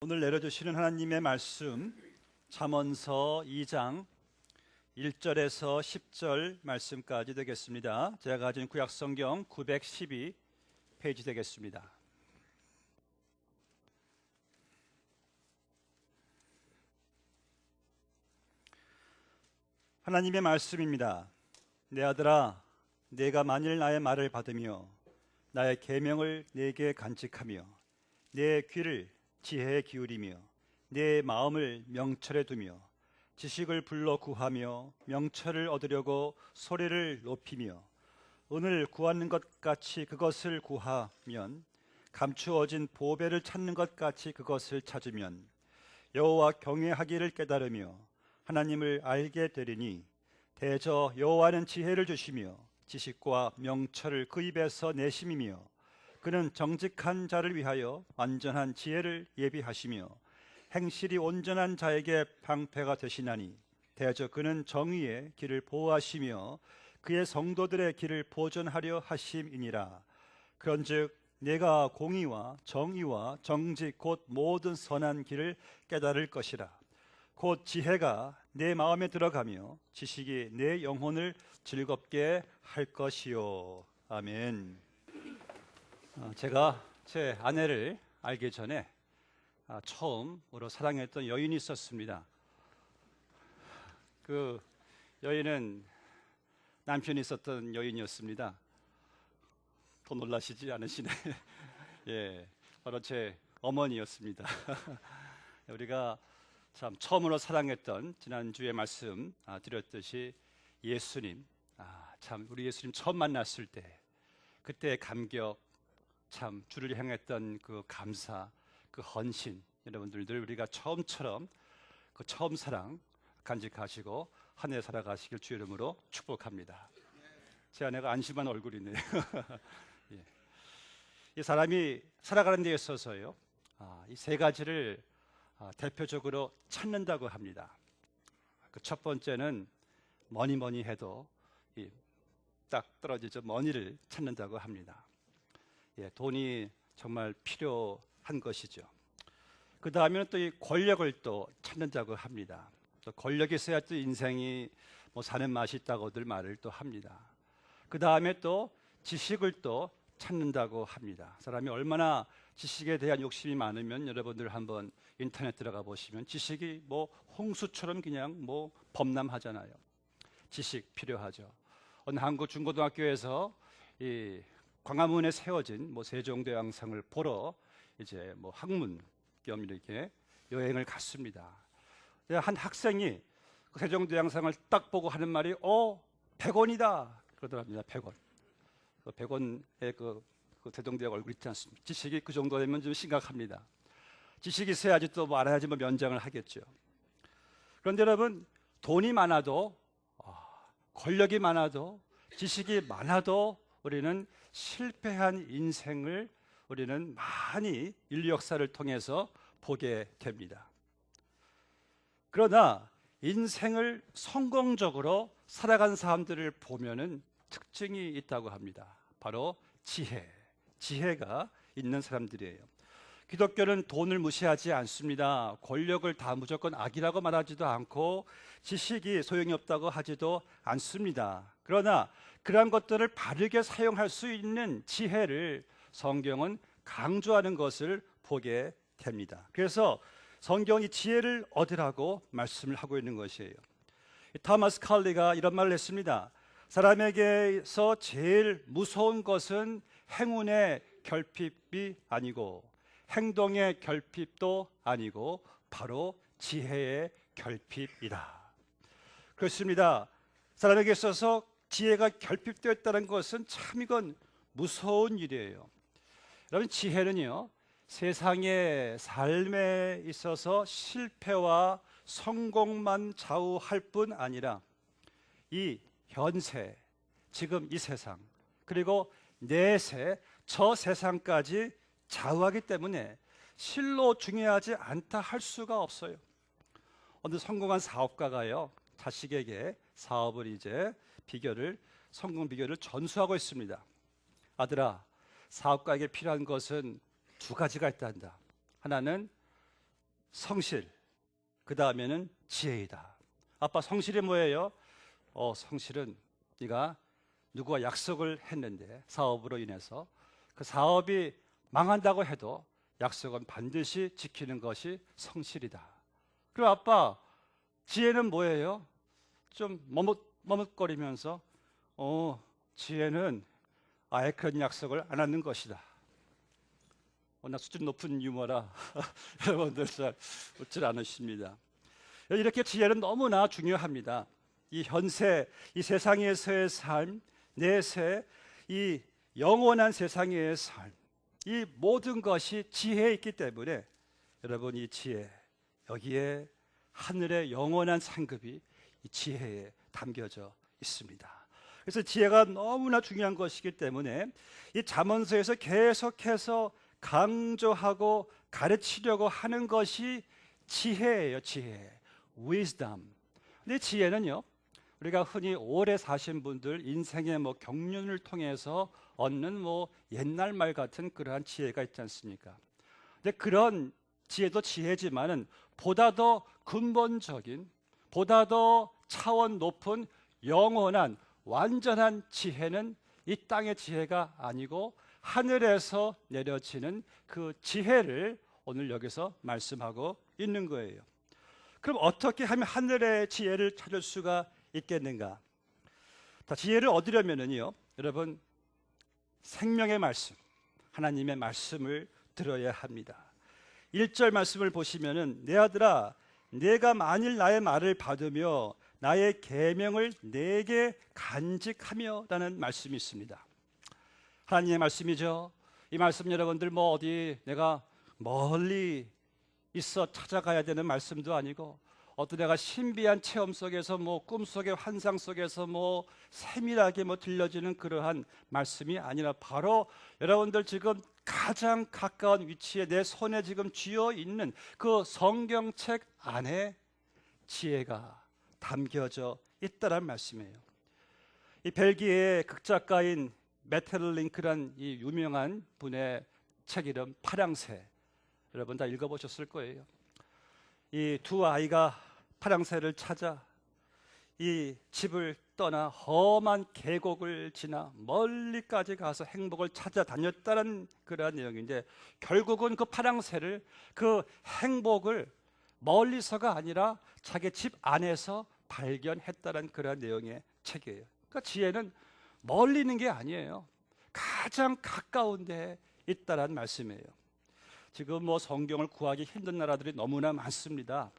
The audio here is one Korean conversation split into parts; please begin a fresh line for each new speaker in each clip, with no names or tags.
오늘 내려주시는 하나님의 말씀 잠언서 2장 1절에서 10절 말씀까지 되겠습니다. 제가 가진 구약성경 912 페이지 되겠습니다. 하나님의 말씀입니다. 내 아들아, 내가 만일 나의 말을 받으며 나의 계명을 내게 간직하며 내 귀를 지혜에 기울이며 내 마음을 명철에 두며 지식을 불러 구하며 명철을 얻으려고 소리를 높이며 은을 구하는 것 같이 그것을 구하면 감추어진 보배를 찾는 것 같이 그것을 찾으면 여호와 경외하기를 깨달으며 하나님을 알게 되리니 대저 여호와는 지혜를 주시며 지식과 명철을 그 입에서 내심이며 그는 정직한 자를 위하여 완전한 지혜를 예비하시며 행실이 온전한 자에게 방패가 되시나니 대저 그는 정의의 길을 보호하시며 그의 성도들의 길을 보존하려 하심이니라. 그런즉 내가 공의와 정의와 정직 곧 모든 선한 길을 깨달을 것이라. 곧 지혜가 내 마음에 들어가며 지식이 내 영혼을 즐겁게 할 것이요. 아멘. 제가 제 아내를 알기 전에 처음으로 사랑했던 여인이 있었습니다. 그 여인은 남편이 있었던 여인이었습니다. 더 놀라시지 않으시네. 예, 바로 제 어머니였습니다. 우리가 참 처음으로 사랑했던 지난주에 말씀 드렸듯이 예수님, 참 우리 예수님 처음 만났을 때 그때의 감격, 참 주를 향했던 그 감사, 그 헌신, 여러분들들 우리가 처음처럼 그 처음 사랑 간직하시고 한 해 살아가시길 주 이름으로 축복합니다. 제 아내가 안심한 얼굴이네요. 예. 이 사람이 살아가는 데 있어서요, 이 세 가지를 대표적으로 찾는다고 합니다. 그 첫 번째는 뭐니 해도 딱 떨어지죠. 머니를 찾는다고 합니다. 예, 돈이 정말 필요한 것이죠. 그 다음에는 또 이 권력을 또 찾는다고 합니다. 또 권력이 있어야 또 인생이 사는 맛이 있다고들 말을 또 합니다. 그 다음에 또 지식을 또 찾는다고 합니다. 사람이 얼마나 지식에 대한 욕심이 많으면 여러분들 한번 인터넷 들어가 보시면 지식이 홍수처럼 그냥 범람하잖아요. 지식 필요하죠. 어느 한국 중고등학교에서 이 광화문에 세워진 세종대왕상을 보러 이제 학문 겸 이렇게 여행을 갔습니다. 한 학생이 그 세종대왕상을 딱 보고 하는 말이 100원이다 그러더랍니다. 100원. 100원의 그 세종대왕 얼굴 있지 않습니까? 지식이 그 정도 되면 좀 심각합니다. 지식이 있어야지 또 알아야지 면장을 하겠죠. 그런데 여러분, 돈이 많아도 권력이 많아도 지식이 많아도 우리는 실패한 인생을 우리는 많이 인류 역사를 통해서 보게 됩니다. 그러나 인생을 성공적으로 살아간 사람들을 보면은 특징이 있다고 합니다. 바로 지혜가 있는 사람들이에요. 기독교는 돈을 무시하지 않습니다. 권력을 다 무조건 악이라고 말하지도 않고 지식이 소용이 없다고 하지도 않습니다. 그러나 그러한 것들을 바르게 사용할 수 있는 지혜를 성경은 강조하는 것을 보게 됩니다. 그래서 성경이 지혜를 얻으라고 말씀을 하고 있는 것이에요. 토마스 칼리가 이런 말을 했습니다. 사람에게서 제일 무서운 것은 행운의 결핍이 아니고 행동의 결핍도 아니고 바로 지혜의 결핍이다. 그렇습니다. 사람에게 있어서 지혜가 결핍되었다는 것은 참 이건 무서운 일이에요. 여러분, 지혜는요, 세상의 삶에 있어서 실패와 성공만 좌우할 뿐 아니라 이 현세, 지금 이 세상, 그리고 내세, 저 세상까지 좌우하기 때문에 실로 중요하지 않다 할 수가 없어요. 어느 성공한 사업가가요, 자식에게 사업을 이제 성공 비결을 전수하고 있습니다. 아들아, 사업가에게 필요한 것은 두 가지가 있단다. 하나는 성실, 그 다음에는 지혜이다. 아빠, 성실이 뭐예요? 성실은 네가 누구와 약속을 했는데 사업으로 인해서 그 사업이 망한다고 해도 약속은 반드시 지키는 것이 성실이다. 그리고 아빠, 지혜는 뭐예요? 좀 머뭇거리면서 지혜는 아예 그런 약속을 안 하는 것이다. 나 수준 높은 유머라 여러분들 잘 웃질 않으십니다. 이렇게 지혜는 너무나 중요합니다. 이 현세, 이 세상에서의 삶, 내세, 이 영원한 세상의 삶, 이 모든 것이 지혜에 있기 때문에 여러분, 이 지혜, 여기에 하늘의 영원한 상급이 이 지혜에 담겨져 있습니다. 그래서 지혜가 너무나 중요한 것이기 때문에 이 잠언서에서 계속해서 강조하고 가르치려고 하는 것이 지혜예요. 지혜, wisdom. 근데 지혜는요, 우리가 흔히 오래 사신 분들 인생의 경륜을 통해서 얻는 옛날 말 같은 그러한 지혜가 있지 않습니까? 근데 그런 지혜도 지혜지만은 보다 더 근본적인, 보다 더 차원 높은 영원한 완전한 지혜는 이 땅의 지혜가 아니고 하늘에서 내려지는 그 지혜를 오늘 여기서 말씀하고 있는 거예요. 그럼 어떻게 하면 하늘의 지혜를 찾을 수가 있겠는가? 지혜를 얻으려면은요, 여러분, 생명의 말씀, 하나님의 말씀을 들어야 합니다. 1절 말씀을 보시면은 내 아들아, 내가 만일 나의 말을 받으며 나의 계명을 내게 간직하며라는 말씀이 있습니다. 하나님의 말씀이죠. 이 말씀 여러분들 어디 내가 멀리 있어 찾아가야 되는 말씀도 아니고 어떤 내가 신비한 체험 속에서 꿈속의 환상 속에서 세밀하게 들려지는 그러한 말씀이 아니라 바로 여러분들 지금 가장 가까운 위치에 내 손에 지금 쥐어 있는 그 성경책 안에 지혜가 담겨져 있다는 말씀이에요. 이 벨기에의 극작가인 메텔링크란 이 유명한 분의 책 이름 파랑새, 여러분 다 읽어보셨을 거예요. 이 두 아이가 파랑새를 찾아 이 집을 떠나 험한 계곡을 지나 멀리까지 가서 행복을 찾아다녔다는 그러한 내용인데, 결국은 그 파랑새를, 그 행복을 멀리서가 아니라 자기 집 안에서 발견했다는 그러한 내용의 책이에요. 그러니까 지혜는 멀리 있는 게 아니에요. 가장 가까운 데에 있다는 말씀이에요. 지금 성경을 구하기 힘든 나라들이 너무나 많습니다.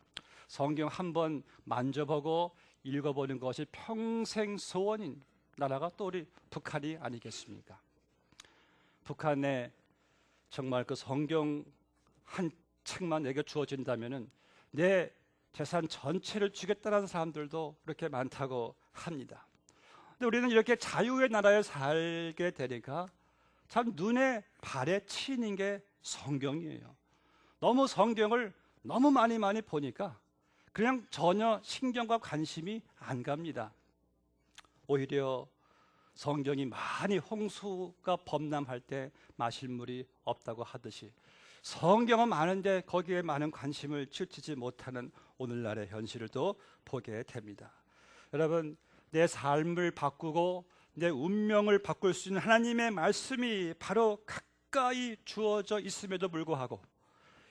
성경 한번 만져보고 읽어보는 것이 평생 소원인 나라가 또 우리 북한이 아니겠습니까? 북한에 정말 그 성경 한 책만 내게 주어진다면은 내 재산 전체를 주겠다는 사람들도 그렇게 많다고 합니다. 근데 우리는 이렇게 자유의 나라에 살게 되니까 참 눈에 발에 치이는 게 성경이에요. 너무 성경을 너무 많이 보니까 그냥 전혀 신경과 관심이 안 갑니다. 오히려 성경이 많이 홍수가 범람할 때 마실 물이 없다고 하듯이 성경은 많은데 거기에 많은 관심을 치우치지 못하는 오늘날의 현실을 또 보게 됩니다. 여러분, 내 삶을 바꾸고 내 운명을 바꿀 수 있는 하나님의 말씀이 바로 가까이 주어져 있음에도 불구하고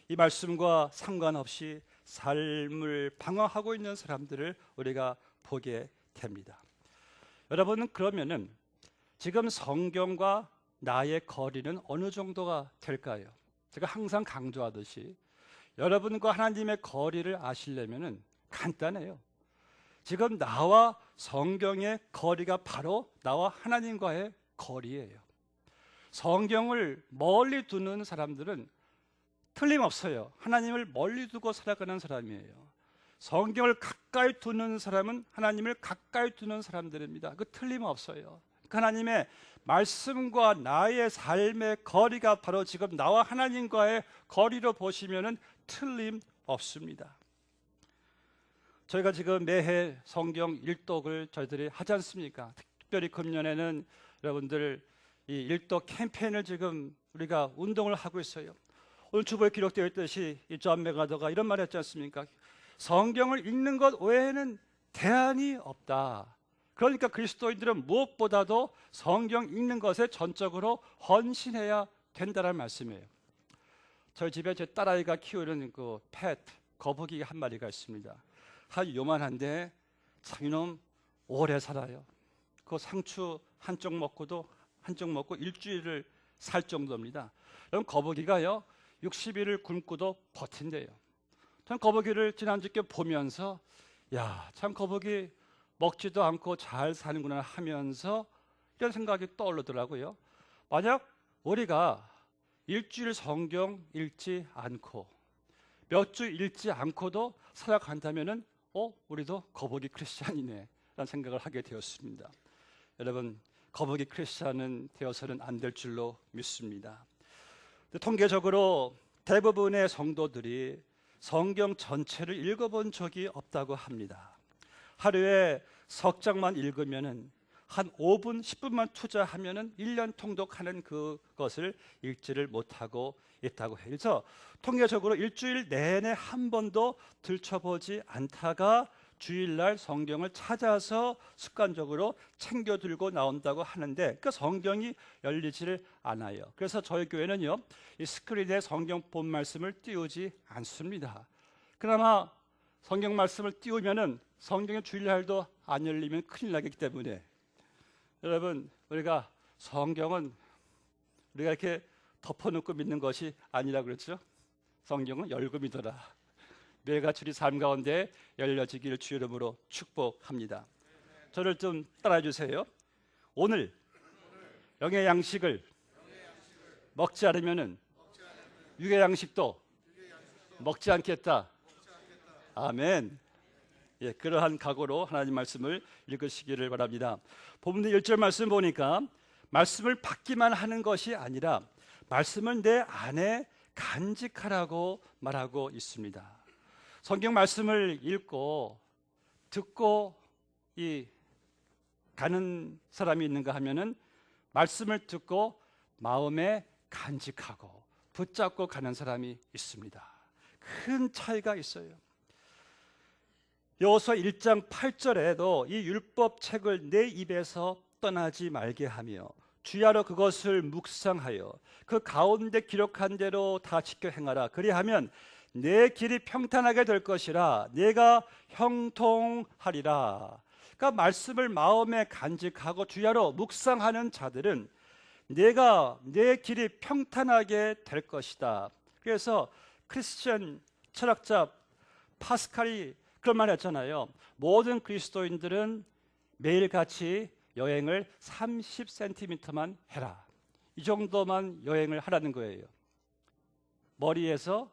이 말씀과 상관없이 삶을 방황하고 있는 사람들을 우리가 보게 됩니다. 여러분은 그러면은 지금 성경과 나의 거리는 어느 정도가 될까요? 제가 항상 강조하듯이 여러분과 하나님의 거리를 아시려면은 간단해요. 지금 나와 성경의 거리가 바로 나와 하나님과의 거리예요. 성경을 멀리 두는 사람들은 틀림없어요. 하나님을 멀리 두고 살아가는 사람이에요. 성경을 가까이 두는 사람은 하나님을 가까이 두는 사람들입니다. 그 틀림없어요. 하나님의 말씀과 나의 삶의 거리가 바로 지금 나와 하나님과의 거리로 보시면은 틀림없습니다. 저희가 지금 매해 성경 일독을 저희들이 하지 않습니까? 특별히 금년에는 여러분들 이 일독 캠페인을 지금 우리가 운동을 하고 있어요. 오늘 주보에 기록되어 있듯이 이 존 맥아더가 이런 말 했지 않습니까? 성경을 읽는 것 외에는 대안이 없다. 그러니까 그리스도인들은 무엇보다도 성경 읽는 것에 전적으로 헌신해야 된다는 말씀이에요. 저희 집에 제 딸아이가 키우는 그 거북이 한 마리가 있습니다. 아주 요만한데 참 이놈 오래 살아요. 그 상추 한쪽 먹고 일주일을 살 정도입니다. 그럼 거북이가요 60일을 굶고도 버틴대요. 전 거북이를 지난주께 보면서 야, 참 거북이 먹지도 않고 잘 사는구나 하면서 이런 생각이 떠오르더라고요. 만약 우리가 일주일 성경 읽지 않고 몇 주 읽지 않고도 살아간다면은 우리도 거북이 크리스찬이네 라는 생각을 하게 되었습니다. 여러분, 거북이 크리스찬은 되어서는 안 될 줄로 믿습니다. 통계적으로 대부분의 성도들이 성경 전체를 읽어본 적이 없다고 합니다. 하루에 석 장만 읽으면은 한 5분, 10분만 투자하면은 1년 통독하는 그것을 읽지를 못하고 있다고 해요. 그래서 통계적으로 일주일 내내 한 번도 들춰보지 않다가 주일날 성경을 찾아서 습관적으로 챙겨 들고 나온다고 하는데 그 성경이 열리지를 않아요. 그래서 저희 교회는요, 이 스크린에 성경 본 말씀을 띄우지 않습니다. 그나마 성경 말씀을 띄우면은 성경의 주일날도 안 열리면 큰일 나기 때문에 여러분, 우리가 성경은 우리가 이렇게 덮어놓고 믿는 것이 아니라 그랬죠. 성경은 열고 믿어라. 매일같이 우리 삶 가운데 열려지기를 주 이름으로 축복합니다. 저를 좀 따라해 주세요. 오늘 영의 양식을 먹지 않으면은 육의 양식도 먹지 않겠다. 아멘. 예, 그러한 각오로 하나님 말씀을 읽으시기를 바랍니다. 본문 1절 말씀 보니까 말씀을 받기만 하는 것이 아니라 말씀을 내 안에 간직하라고 말하고 있습니다. 성경 말씀을 읽고 듣고 가는 사람이 있는가 하면은 말씀을 듣고 마음에 간직하고 붙잡고 가는 사람이 있습니다. 큰 차이가 있어요. 여호수아 1장 8절에도 이 율법 책을 내 입에서 떠나지 말게 하며 주야로 그것을 묵상하여 그 가운데 기록한 대로 다 지켜 행하라. 그리하면 내 길이 평탄하게 될 것이라 내가 형통하리라. 그러니까 말씀을 마음에 간직하고 주야로 묵상하는 자들은 내 길이 평탄하게 될 것이다. 그래서 크리스천 철학자 파스칼이 그런 말 했잖아요. 모든 그리스도인들은 매일같이 여행을 30cm만 해라. 이 정도만 여행을 하라는 거예요. 머리에서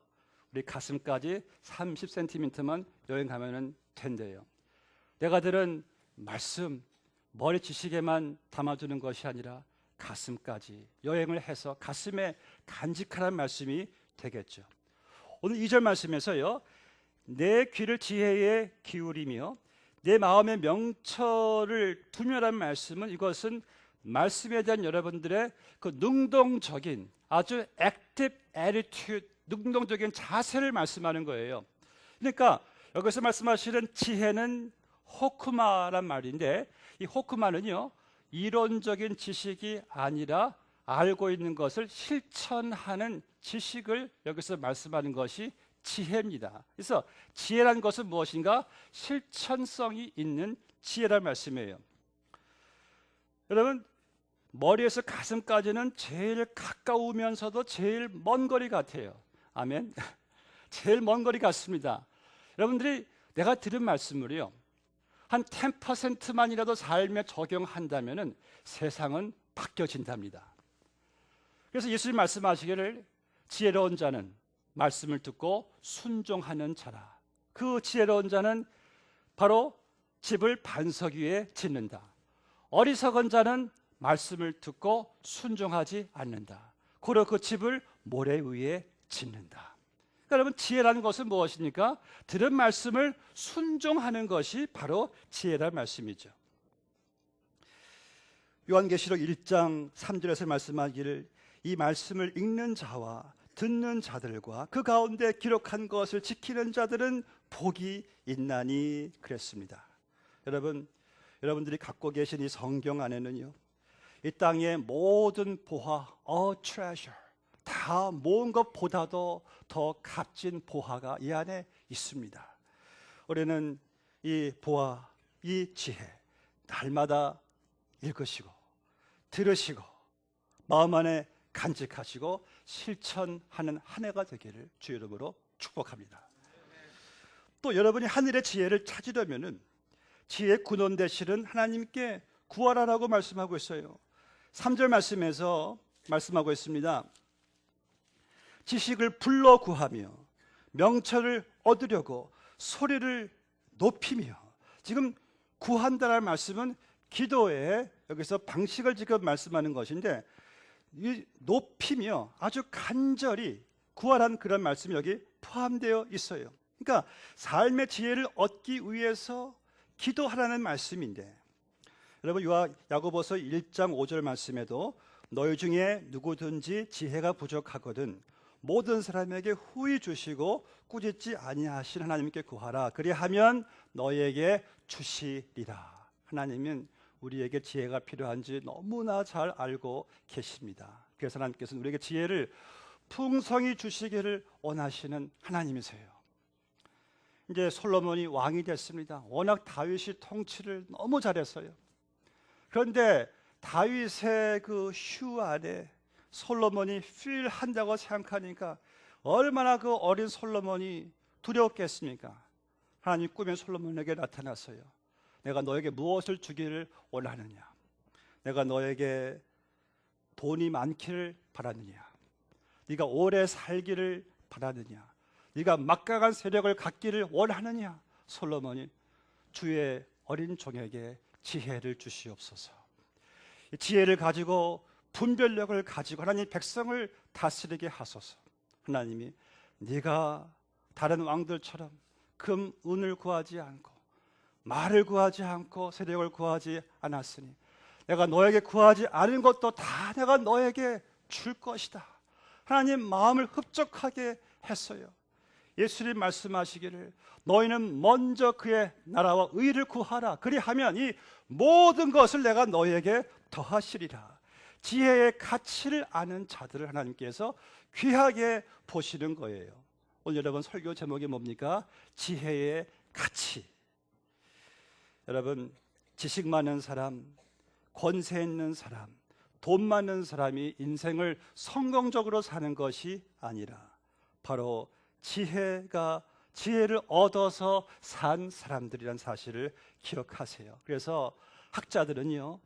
우리 가슴까지 30cm만 여행하면 된대요. 내가 들은 말씀, 머리 지식에만 담아두는 것이 아니라 가슴까지 여행을 해서 가슴에 간직하라는 말씀이 되겠죠. 오늘 2절 말씀에서요, 내 귀를 지혜에 기울이며 내 마음의 명철을 두며라는 말씀은 이것은 말씀에 대한 여러분들의 그 능동적인 아주 active attitude, 능동적인 자세를 말씀하는 거예요. 그러니까 여기서 말씀하시는 지혜는 호크마란 말인데 이 호크마는요 이론적인 지식이 아니라 알고 있는 것을 실천하는 지식을 여기서 말씀하는 것이 지혜입니다. 그래서 지혜란 것은 무엇인가? 실천성이 있는 지혜란 말씀이에요. 여러분, 머리에서 가슴까지는 제일 가까우면서도 제일 먼 거리 같아요. 아멘. 제일 먼 거리 같습니다. 여러분들이 내가 들은 말씀을요 한 10%만이라도 삶에 적용한다면 세상은 바뀌어진답니다. 그래서 예수님 말씀하시기를 지혜로운 자는 말씀을 듣고 순종하는 자라. 그 지혜로운 자는 바로 집을 반석 위에 짓는다. 어리석은 자는 말씀을 듣고 순종하지 않는다. 고로 그 집을 모래 위에 짓는다. 그러니까 여러분, 지혜라는 것은 무엇입니까? 들은 말씀을 순종하는 것이 바로 지혜라는 말씀이죠. 요한계시록 1장 3절에서 말씀하기를 이 말씀을 읽는 자와 듣는 자들과 그 가운데 기록한 것을 지키는 자들은 복이 있나니 그랬습니다. 여러분들이 갖고 계신 이 성경 안에는요, 이 땅의 모든 보화, all treasure, 다 모은 것보다도 더 값진 보화가 이 안에 있습니다. 우리는 이 보화, 이 지혜 날마다 읽으시고 들으시고 마음 안에 간직하시고 실천하는 한 해가 되기를 주 이름으로 축복합니다. 또 여러분이 하늘의 지혜를 찾으려면은 지혜의 근원 되시는 하나님께 구하라라고 말씀하고 있어요. 3절 말씀에서 말씀하고 있습니다. 지식을 불러 구하며 명철을 얻으려고 소리를 높이며. 지금 구한다라는 말씀은 기도의 여기서 방식을 지금 말씀하는 것인데, 이 높이며 아주 간절히 구하라는 그런 말씀이 여기 포함되어 있어요. 그러니까 삶의 지혜를 얻기 위해서 기도하라는 말씀인데, 여러분 야고보서 1장 5절 말씀에도 너희 중에 누구든지 지혜가 부족하거든 모든 사람에게 후히 주시고 꾸짖지 아니하신 하나님께 구하라 그리하면 너희에게 주시리라. 하나님은 우리에게 지혜가 필요한지 너무나 잘 알고 계십니다. 그래서 하나님께서는 우리에게 지혜를 풍성히 주시기를 원하시는 하나님이세요. 이제 솔로몬이 왕이 됐습니다. 워낙 다윗이 통치를 너무 잘했어요. 그런데 다윗의 그 휴 안에 솔로몬이 필한다고 생각하니까 얼마나 그 어린 솔로몬이 두려웠겠습니까? 하나님 꿈에 솔로몬에게 나타났어요. 내가 너에게 무엇을 주기를 원하느냐? 내가 너에게 돈이 많기를 바라느냐? 네가 오래 살기를 바라느냐? 네가 막강한 세력을 갖기를 원하느냐? 솔로몬이 주의 어린 종에게 지혜를 주시옵소서. 지혜를 가지고 분별력을 가지고 하나님 백성을 다스리게 하소서. 하나님이 네가 다른 왕들처럼 금, 은을 구하지 않고 말을 구하지 않고 세력을 구하지 않았으니 내가 너에게 구하지 않은 것도 다 내가 너에게 줄 것이다. 하나님 마음을 흡족하게 했어요. 예수님 말씀하시기를 너희는 먼저 그의 나라와 의를 구하라 그리하면 이 모든 것을 내가 너희에게 더하시리라. 지혜의 가치를 아는 자들을 하나님께서 귀하게 보시는 거예요. 오늘 여러분 설교 제목이 뭡니까? 지혜의 가치. 여러분 지식 많은 사람, 권세 있는 사람, 돈 많은 사람이 인생을 성공적으로 사는 것이 아니라 바로 지혜를 얻어서 산 사람들이란 사실을 기억하세요. 그래서 학자들은요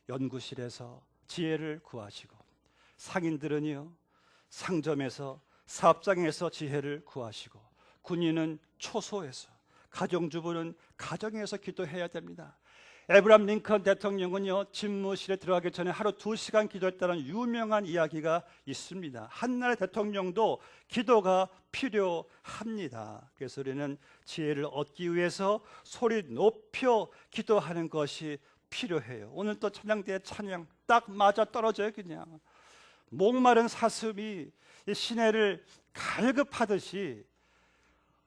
연구실에서 지혜를 구하시고 상인들은요 상점에서 사업장에서 지혜를 구하시고 군인은 초소에서 가정주부는 가정에서 기도해야 됩니다. 에브라함 링컨 대통령은요 집무실에 들어가기 전에 하루 2시간 기도했다는 유명한 이야기가 있습니다. 한나라의 대통령도 기도가 필요합니다. 그래서 우리는 지혜를 얻기 위해서 소리 높여 기도하는 것이 필요해요. 오늘 또 찬양대의 찬양 딱 맞아 떨어져요. 그냥 목마른 사슴이 시내를 갈급하듯이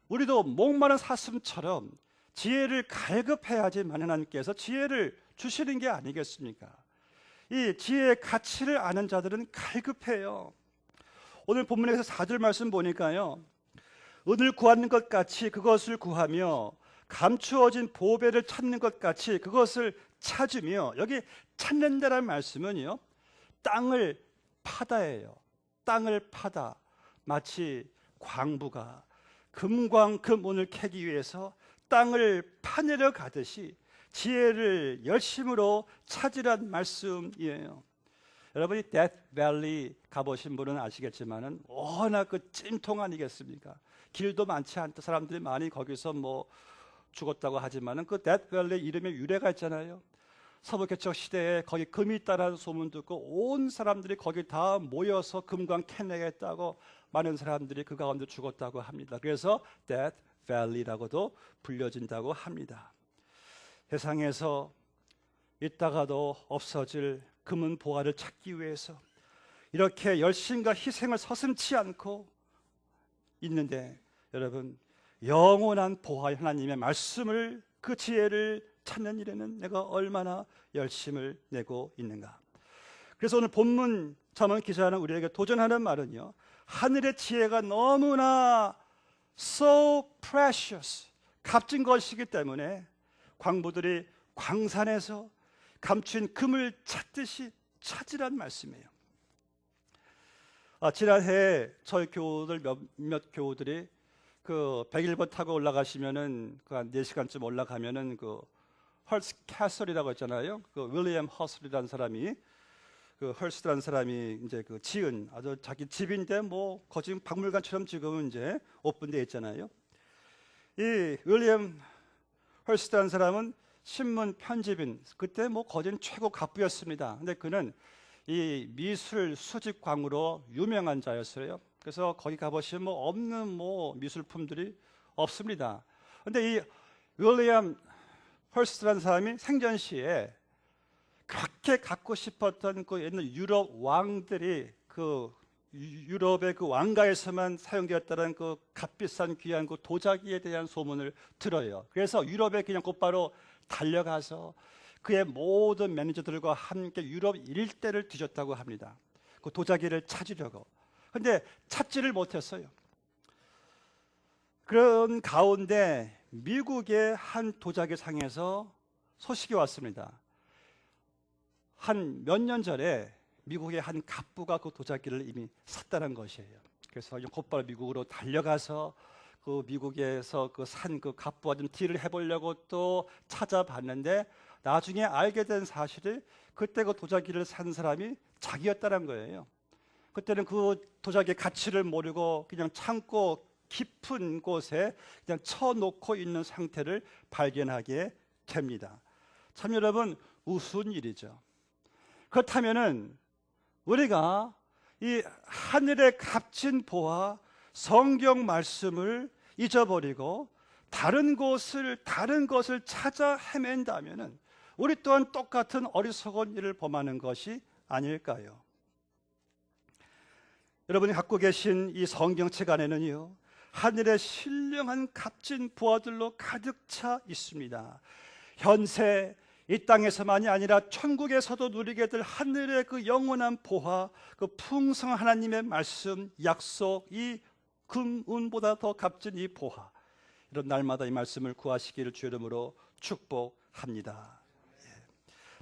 우리도 목마른 사슴처럼 지혜를 갈급해야지만 하나님께서 지혜를 주시는 게 아니겠습니까? 이 지혜의 가치를 아는 자들은 갈급해요. 오늘 본문에서 4절 말씀 보니까요 은을 구하는 것 같이 그것을 구하며 감추어진 보배를 찾는 것 같이 그것을 찾으며, 여기 찾는다라는 말씀은요 땅을 파다예요. 땅을 파다. 마치 광부가 금광금운을 캐기 위해서 땅을 파내려 가듯이 지혜를 열심으로 찾으란 말씀이에요. 여러분이 데스밸리 가보신 분은 아시겠지만은 워낙 그 찜통 아니겠습니까? 길도 많지 않다. 사람들이 많이 거기서 뭐 죽었다고 하지만은 그 데스밸리 이름에 유래가 있잖아요. 서부 개척 시대에 거기 금이 있다라는 소문 듣고 온 사람들이 거기 다 모여서 금광 캐내겠다고 많은 사람들이 그 가운데 죽었다고 합니다. 그래서 데스밸리라고도 불려진다고 합니다. 세상에서 있다가도 없어질 금은 보화를 찾기 위해서 이렇게 열심과 희생을 서슴지 않고 있는데 여러분, 영원한 보화의 하나님의 말씀을, 그 지혜를 찾는 일에는 내가 얼마나 열심을 내고 있는가. 그래서 오늘 본문 잠언 기자는 우리에게 도전하는 말은요, 하늘의 지혜가 너무나 so precious, 값진 것이기 때문에 광부들이 광산에서 감춘 금을 찾듯이 찾으란 말씀이에요. 지난해 저희 교우들 몇몇 교우들이 그 101번 타고 올라가시면은 그 한 4시간쯤 올라가면은 그 헐스 캐슬이라고 했잖아요. 그 윌리엄 허슬이라는 사람이, 그 헐스라는 사람이 이제 그 지은 아주 자기 집인데 뭐 거진 박물관처럼 지금은 이제 오픈되어 있잖아요. 이 윌리엄 헐스라는 사람은 신문 편집인, 그때 뭐 거진 최고 갑부였습니다. 근데 그는 이 미술 수집광으로 유명한 자였어요. 그래서 거기 가보시면 뭐 없는 뭐 미술품들이 없습니다. 근데 이 윌리엄 헐스트라는 사람이 생전 시에 그렇게 갖고 싶었던 그 옛날 유럽 왕들이 그 유럽의 그 왕가에서만 사용되었다는 그 값비싼 귀한 그 도자기에 대한 소문을 들어요. 그래서 유럽에 그냥 곧바로 달려가서 그의 모든 매니저들과 함께 유럽 일대를 뒤졌다고 합니다. 그 도자기를 찾으려고. 근데 찾지를 못했어요. 그런 가운데 미국의 한 도자기 상에서 소식이 왔습니다. 한 몇 년 전에 미국의 한 갑부가 그 도자기를 이미 샀다는 것이에요. 그래서 곧바로 미국으로 달려가서 그 미국에서 그 산 그 갑부와 좀 딜을 해보려고 또 찾아봤는데, 나중에 알게 된 사실이 그때 그 도자기를 산 사람이 자기였다는 거예요. 그때는 그 도자기의 가치를 모르고 그냥 창고 깊은 곳에 그냥 쳐놓고 있는 상태를 발견하게 됩니다. 참 여러분, 우스운 일이죠. 그렇다면은 우리가 이 하늘의 값진 보화 성경 말씀을 잊어버리고 다른 것을 찾아 헤맨다면은 우리 또한 똑같은 어리석은 일을 범하는 것이 아닐까요? 여러분이 갖고 계신 이 성경책 안에는요, 하늘의 신령한 값진 보화들로 가득 차 있습니다. 현세 이 땅에서만이 아니라 천국에서도 누리게 될 하늘의 그 영원한 보화, 그 풍성한 하나님의 말씀, 약속, 이 금운보다 더 값진 이 보화, 이런 날마다 이 말씀을 구하시기를 주 이름으로 축복합니다.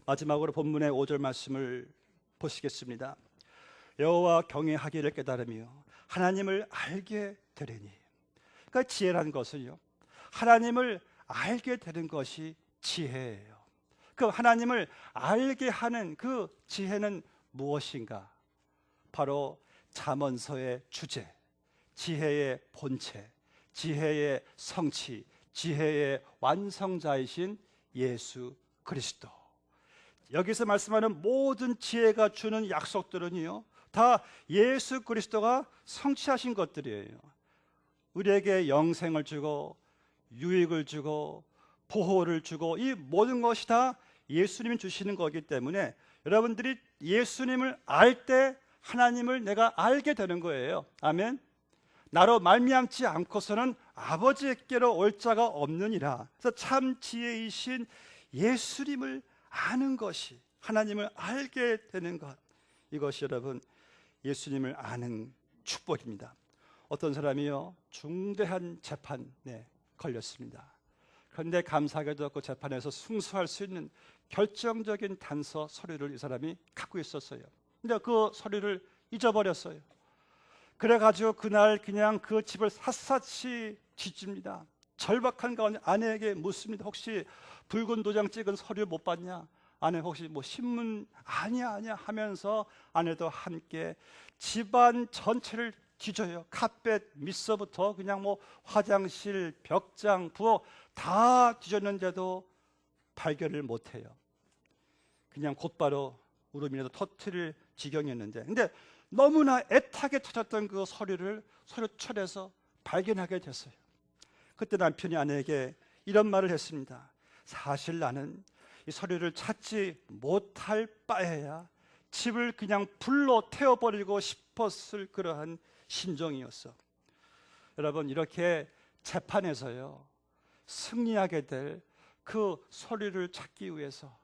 마지막으로 본문의 5절 말씀을 보시겠습니다. 여호와 경외하기를 깨달으며 하나님을 알게 되리니. 그러니까 지혜라는 것은요, 하나님을 알게 되는 것이 지혜예요. 그 하나님을 알게 하는 그 지혜는 무엇인가? 바로 잠언서의 주제, 지혜의 본체, 지혜의 성취, 지혜의 완성자이신 예수 그리스도. 여기서 말씀하는 모든 지혜가 주는 약속들은요, 다 예수 그리스도가 성취하신 것들이에요. 우리에게 영생을 주고 유익을 주고 보호를 주고, 이 모든 것이 다 예수님이 주시는 거기 때문에 여러분들이 예수님을 알 때 하나님을 내가 알게 되는 거예요. 아멘. 나로 말미암지 않고서는 아버지께로 올 자가 없느니라. 그래서 참 지혜이신 예수님을 아는 것이, 하나님을 알게 되는 것, 이것이 여러분 예수님을 아는 축복입니다. 어떤 사람이요, 중대한 재판에 걸렸습니다. 그런데 감사하게도 그 재판에서 승소할 수 있는 결정적인 단서 서류를 이 사람이 갖고 있었어요. 근데 그 서류를 잊어버렸어요. 그래가지고 그날 그냥 그 집을 샅샅이 뒤집니다. 절박한 가운데 아내에게 묻습니다. 혹시 붉은 도장 찍은 서류 못 봤냐? 아내 혹시 뭐 신문 아니야 하면서 아내도 함께 집안 전체를 뒤져요. 카펫 밑서부터 그냥 뭐 화장실, 벽장, 부엌 다 뒤졌는데도 발견을 못해요. 그냥 곧바로 울음이라도 터뜨릴 지경이었는데, 근데 너무나 애타게 찾았던 그 서류를 서류철에서 발견하게 됐어요. 그때 남편이 아내에게 이런 말을 했습니다. 사실 나는 이 서류를 찾지 못할 바에야 집을 그냥 불로 태워버리고 싶었을 그러한 심정이었어. 여러분, 이렇게 재판에서요, 승리하게 될 그 소리를 찾기 위해서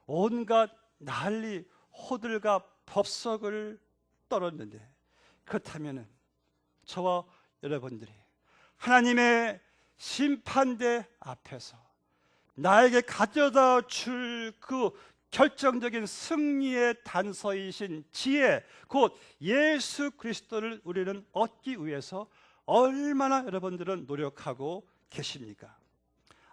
온갖 난리, 호들갑, 법석을 떨었는데, 그렇다면은 저와 여러분들이 하나님의 심판대 앞에서 나에게 가져다 줄 그 결정적인 승리의 단서이신 지혜, 곧 예수 그리스도를 우리는 얻기 위해서 얼마나 여러분들은 노력하고 계십니까?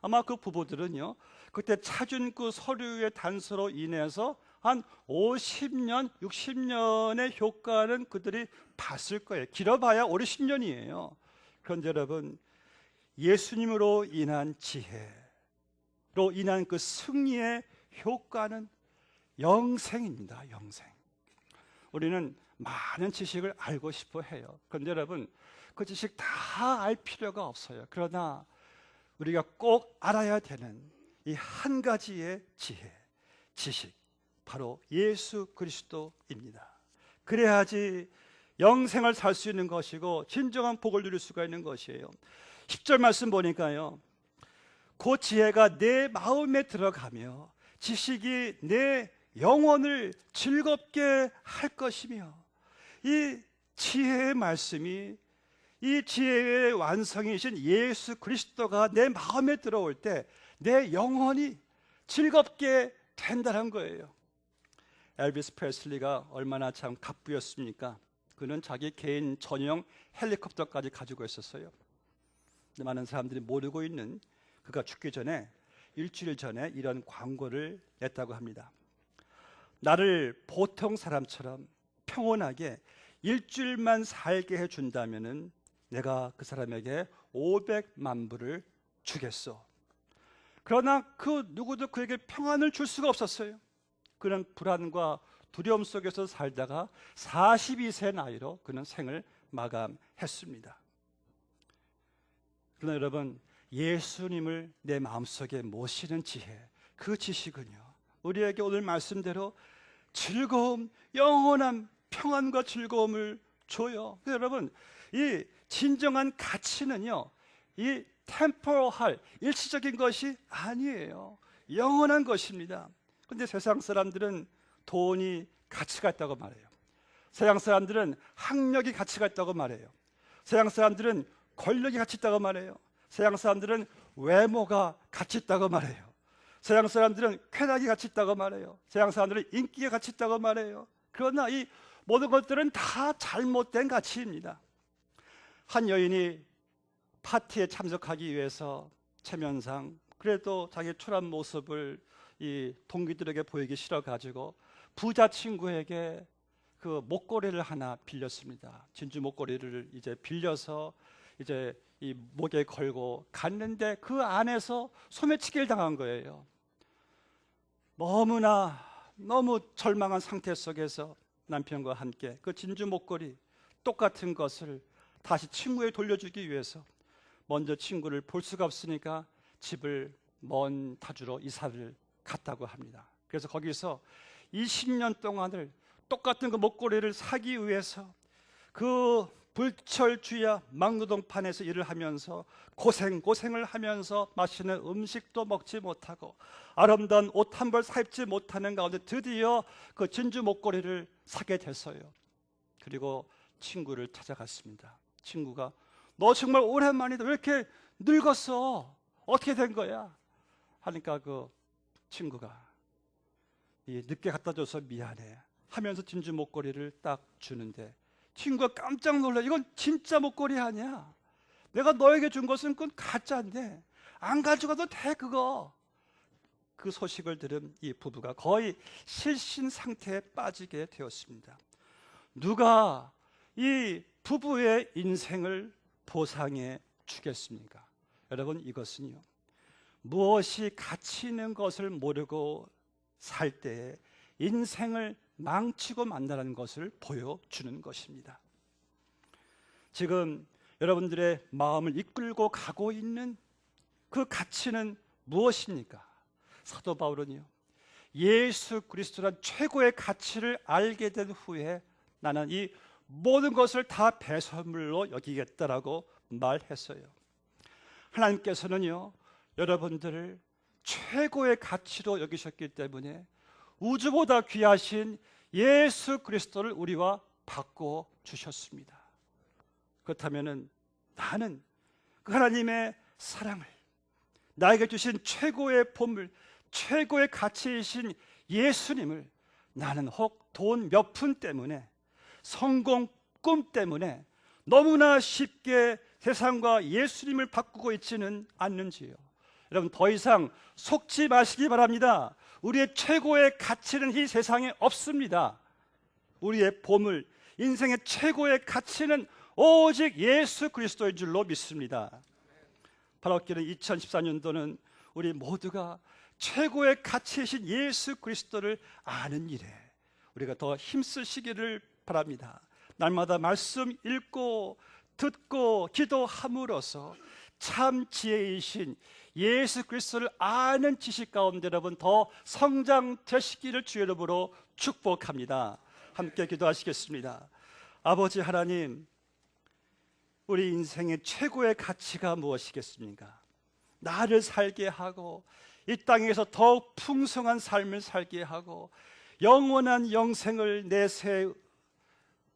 아마 그 부부들은요, 그때 찾은 그 서류의 단서로 인해서 한 50년, 60년의 효과는 그들이 봤을 거예요. 길어봐야 5, 10년이에요. 그런데 여러분, 예수님으로 인한 지혜로 인한 그 승리의 효과는 영생입니다. 영생. 우리는 많은 지식을 알고 싶어 해요. 그런데 여러분, 그 지식 다 알 필요가 없어요. 그러나 우리가 꼭 알아야 되는 이 한 가지의 지혜, 지식, 바로 예수 그리스도입니다. 그래야지 영생을 살 수 있는 것이고 진정한 복을 누릴 수가 있는 것이에요. 10절 말씀 보니까요, 그 지혜가 내 마음에 들어가며 지식이 내 영혼을 즐겁게 할 것이며, 이 지혜의 말씀이, 이 지혜의 완성이신 예수 그리스도가 내 마음에 들어올 때 내 영혼이 즐겁게 된다는 거예요. 엘비스 프레슬리가 얼마나 참 갑부였습니까? 그는 자기 개인 전용 헬리콥터까지 가지고 있었어요. 근데 많은 사람들이 모르고 있는, 그가 죽기 전에 일주일 전에 이런 광고를 냈다고 합니다. 나를 보통 사람처럼 평온하게 일주일만 살게 해준다면은 내가 그 사람에게 500만 불을 주겠어. 그러나 그 누구도 그에게 평안을 줄 수가 없었어요. 그는 불안과 두려움 속에서 살다가 42세 나이로 그는 생을 마감했습니다. 그러나 여러분, 예수님을 내 마음속에 모시는 지혜, 그 지식은요, 우리에게 오늘 말씀대로 즐거움, 영원한 평안과 즐거움을 줘요. 여러분, 이 진정한 가치는요, 이 템포럴, 일시적인 것이 아니에요. 영원한 것입니다. 그런데 세상 사람들은 돈이 가치가 있다고 말해요. 세상 사람들은 학력이 가치가 있다고 말해요. 세상 사람들은 권력이 가치 있다고 말해요. 세상 사람들은 외모가 가치 있다고 말해요. 세상 사람들은 쾌락이 가치 있다고 말해요. 세상 사람들은 인기가 가치 있다고 말해요. 그러나 이 모든 것들은 다 잘못된 가치입니다. 한 여인이 파티에 참석하기 위해서 체면상 그래도 자기 초라한 모습을 이 동기들에게 보이기 싫어 가지고 부자 친구에게 그 목걸이를 하나 빌렸습니다. 진주 목걸이를 이제 빌려서 이제 이 목에 걸고 갔는데 그 안에서 소매치기를 당한 거예요. 너무 절망한 상태 속에서 남편과 함께 그 진주 목걸이 똑같은 것을 다시 친구에게 돌려주기 위해서 먼저 친구를 볼 수가 없으니까 집을 먼 타주로 이사를 갔다고 합니다. 그래서 거기서 20년 동안을 똑같은 그 목걸이를 사기 위해서 그 불철주야 막노동판에서 일을 하면서 고생을 하면서 맛있는 음식도 먹지 못하고 아름다운 옷 한 벌 사입지 못하는 가운데 드디어 그 진주 목걸이를 사게 됐어요. 그리고 친구를 찾아갔습니다. 친구가 너 정말 오랜만이다. 왜 이렇게 늙었어? 어떻게 된 거야? 하니까 그 친구가 늦게 갖다 줘서 미안해 하면서 진주 목걸이를 딱 주는데 친구가 깜짝 놀라. 이건 진짜 목걸이 아니야. 내가 너에게 준 것은 그건 가짜인데 안 가져가도 돼 그거. 그 소식을 들은 이 부부가 거의 실신 상태에 빠지게 되었습니다. 누가 이 부부의 인생을 보상해 주겠습니까? 여러분, 이것은요, 무엇이 가치 있는 것을 모르고 살 때에 인생을 망치고 만다는 것을 보여주는 것입니다. 지금 여러분들의 마음을 이끌고 가고 있는 그 가치는 무엇입니까? 사도 바울은요, 예수 그리스도란 최고의 가치를 알게 된 후에 나는 이 모든 것을 다 배설물로 여기겠다라고 말했어요. 하나님께서는요, 여러분들을 최고의 가치로 여기셨기 때문에 우주보다 귀하신 예수 그리스도를 우리와 바꿔 주셨습니다. 그렇다면 나는 그 하나님의 사랑을, 나에게 주신 최고의 보물, 최고의 가치이신 예수님을 나는 혹 돈 몇 푼 때문에, 성공 꿈 때문에 너무나 쉽게 세상과 예수님을 바꾸고 있지는 않는지요. 여러분, 더 이상 속지 마시기 바랍니다. 우리의 최고의 가치는 이 세상에 없습니다. 우리의 보물, 인생의 최고의 가치는 오직 예수 그리스도인 줄로 믿습니다. 바라옵기는 2014년도는 우리 모두가 최고의 가치이신 예수 그리스도를 아는 일에 우리가 더 힘쓰시기를 바랍니다. 날마다 말씀 읽고 듣고 기도함으로써 참 지혜이신 예수 그리스도를 아는 지식 가운데 여러분 더 성장되시기를 주의 이름으로 축복합니다. 함께 기도하시겠습니다. 아버지 하나님, 우리 인생의 최고의 가치가 무엇이겠습니까? 나를 살게 하고 이 땅에서 더욱 풍성한 삶을 살게 하고 영원한 영생을 내세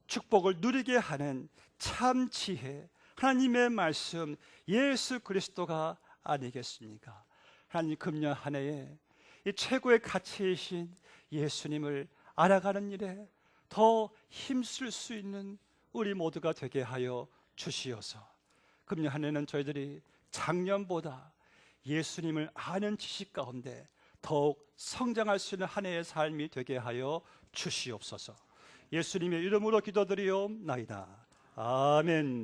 축복을 누리게 하는 참 지혜, 하나님의 말씀 예수 그리스도가 아니겠습니까? 하나님, 금년 한 해에 이 최고의 가치이신 예수님을 알아가는 일에 더 힘쓸 수 있는 우리 모두가 되게 하여 주시어서 금년 한 해는 저희들이 작년보다 예수님을 아는 지식 가운데 더욱 성장할 수 있는 한 해의 삶이 되게 하여 주시옵소서. 예수님의 이름으로 기도드리옵나이다. 아멘.